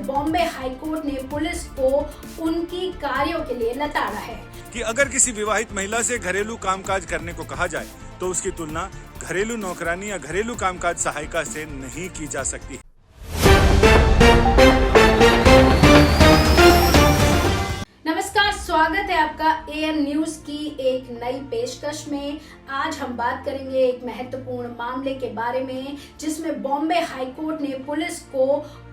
Bombay high court ने police को उनकी कार्यों के लिए लताड़ा है कि अगर किसी विवाहित महिला से घरेलू कामकाज करने को कहा जाए तो उसकी तुलना घरेलू नौकरानी या घरेलू कामकाज सहायिका से नहीं की जा सकती। नमस्कार, स्वागत है आपका एएन न्यूज की एक नई पेशकश में। आज हम बात करेंगे एक महत्वपूर्ण मामले के बारे में जिसमें बॉम्बे हाईकोर्ट ने पुलिस को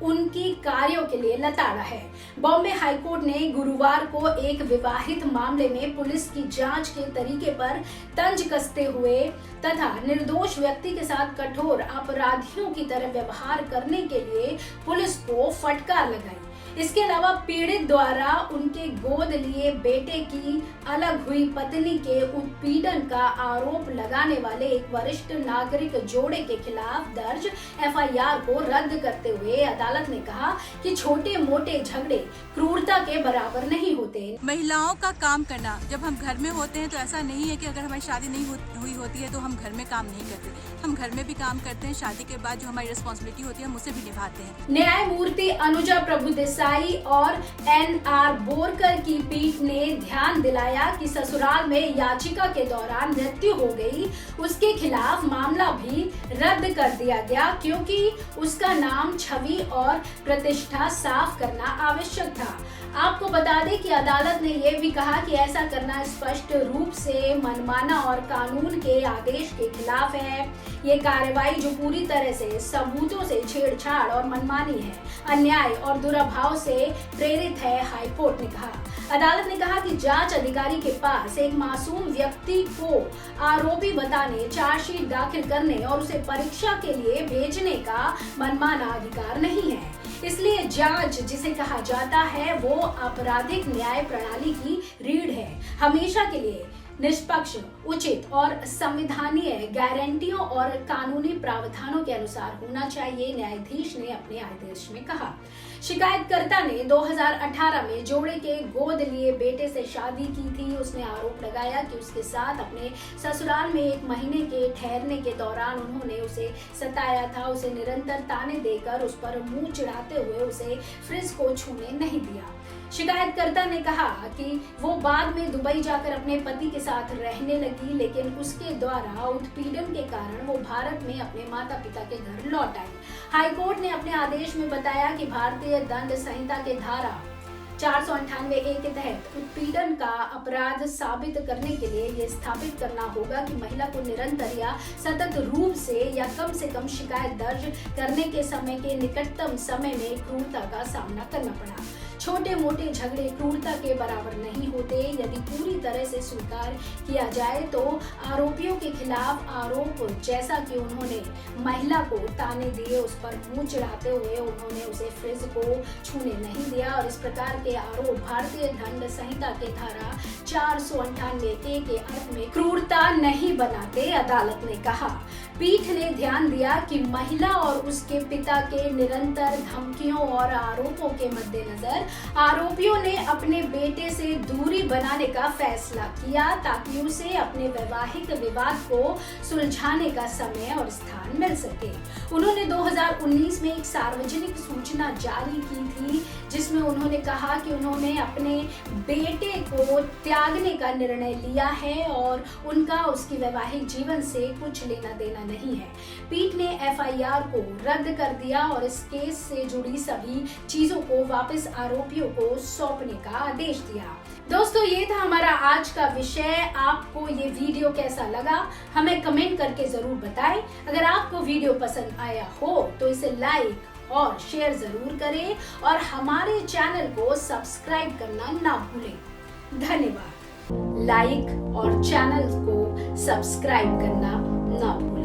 उनकी कार्यों के लिए लताड़ा है। बॉम्बे हाईकोर्ट ने गुरुवार को एक विवाहित मामले में पुलिस की जांच के तरीके पर तंज कसते हुए तथा निर्दोष व्यक्ति के साथ कठोर अपराधियों की तरह व्यवहार करने के लिए पुलिस को फटकार लगाई। इसके अलावा पीड़ित द्वारा उनके गोद लिए बेटे की अलग हुई पत्नी के उत्पीड़न का आरोप लगाने वाले एक वरिष्ठ नागरिक जोड़े के खिलाफ दर्ज एफआईआर को रद्द करते हुए अदालत ने कहा कि छोटे मोटे झगड़े क्रूरता के बराबर नहीं होते। महिलाओं का काम करना, जब हम घर में होते हैं तो ऐसा नहीं है कि अगर हमारी शादी नहीं हुई होती है तो हम घर में काम नहीं करते। हम घर में भी काम करते हैं, शादी के बाद जो हमारी रिस्पॉन्सिबिलिटी होती है हम उसे भी निभाते हैं। न्यायमूर्ति अनुजा प्रभुदेसाई और एनआर बोरकर की पीठ ने ध्यान दिलाया कि ससुराल में याचिका के दौरान मृत्यु हो गई, उसके खिलाफ मामला भी रद्द कर दिया गया क्योंकि उसका नाम, छवि और प्रतिष्ठा साफ करना आवश्यक था। आपको बता दें कि अदालत ने यह भी कहा कि ऐसा करना स्पष्ट रूप से मनमाना और कानून के आदेश के खिलाफ है। ये कार्रवाई जो पूरी तरह से सबूतों से छेड़छाड़ और मनमानी है, अन्याय और दुर्भाव से प्रेरित है, हाईकोर्ट ने कहा। अदालत ने कहा कि जांच अधिकारी के पास एक मासूम व्यक्ति को आरोपी बताने, चार्जशीट दाखिल करने और उसे परीक्षा के लिए भेजने का मनमाना अधिकार नहीं है। इसलिए जांच जिसे कहा जाता है वो आपराधिक न्याय प्रणाली की रीढ़ है, हमेशा के लिए निष्पक्ष, उचित और संविधानीय गारंटियों और कानूनी प्रावधानों के अनुसार होना चाहिए, न्यायाधीश ने अपने आदेश में कहा। शिकायतकर्ता ने 2018 में जोड़े के गोद लिए बेटे से शादी की थी। उसने आरोप लगाया कि उसके साथ अपने ससुराल में 1 महीने के ठहरने के दौरान उन्होंने उसे सताया था, उसे निरंतर ताने देकर उस पर मुंह चिढ़ाते हुए उसे फ्रिज को छूने नहीं दिया। शिकायतकर्ता ने कहा कि वो बाद में दुबई जाकर अपने पति के साथ रहने लगी, लेकिन उसके द्वारा उत्पीड़न के कारण वो भारत में अपने माता पिता के घर लौट आई। हाईकोर्ट ने अपने आदेश में बताया कि भारतीय दंड संहिता के धारा 498A के तहत उत्पीड़न का अपराध साबित करने के लिए ये स्थापित करना होगा कि महिला को निरंतर या सतत रूप से या कम से कम शिकायत दर्ज करने के समय के निकटतम समय में क्रूरता का सामना करना पड़ा। छोटे मोटे झगड़े क्रूरता के बराबर नहीं होते। यदि पूरी तरह से स्वीकार किया जाए तो आरोपियों के खिलाफ आरोप, जैसा कि उन्होंने महिला को ताने दिए, उस पर मुंह चिढ़ाते हुए उन्होंने उसे फ्रिज को छूने नहीं दिया और इस प्रकार के आरोप भारतीय दंड संहिता के धारा 498A के अर्थ में क्रूरता नहीं बनाते, अदालत ने कहा। पीठ ने ध्यान दिया कि महिला और उसके पिता के निरंतर धमकियों और आरोपों के मद्देनजर आरोपियों ने अपने बेटे से दूरी बनाने का फैसला किया ताकि उसे अपने वैवाहिक विवाद को सुलझाने का समय और स्थान मिल सके। उन्होंने 2019 में एक सार्वजनिक सूचना जारी की थी जिसमें उन्होंने कहा कि उन्होंने अपने बेटे को त्यागने का निर्णय लिया है और उनका उसकी वैवाहिक जीवन से कुछ लेना देना नहीं है। पीठ ने एफआईआर को रद्द कर दिया और इस केस से जुड़ी सभी चीजों को वापस आरोपियों को सौंपने का आदेश दिया। दोस्तों, ये था हमारा आज का विषय। आपको ये वीडियो कैसा लगा हमें कमेंट करके जरूर बताएं। अगर आपको वीडियो पसंद आया हो तो इसे लाइक और शेयर जरूर करें और हमारे चैनल को सब्सक्राइब करना ना भूलें। धन्यवाद। लाइक और चैनल को सब्सक्राइब करना ना भूलें।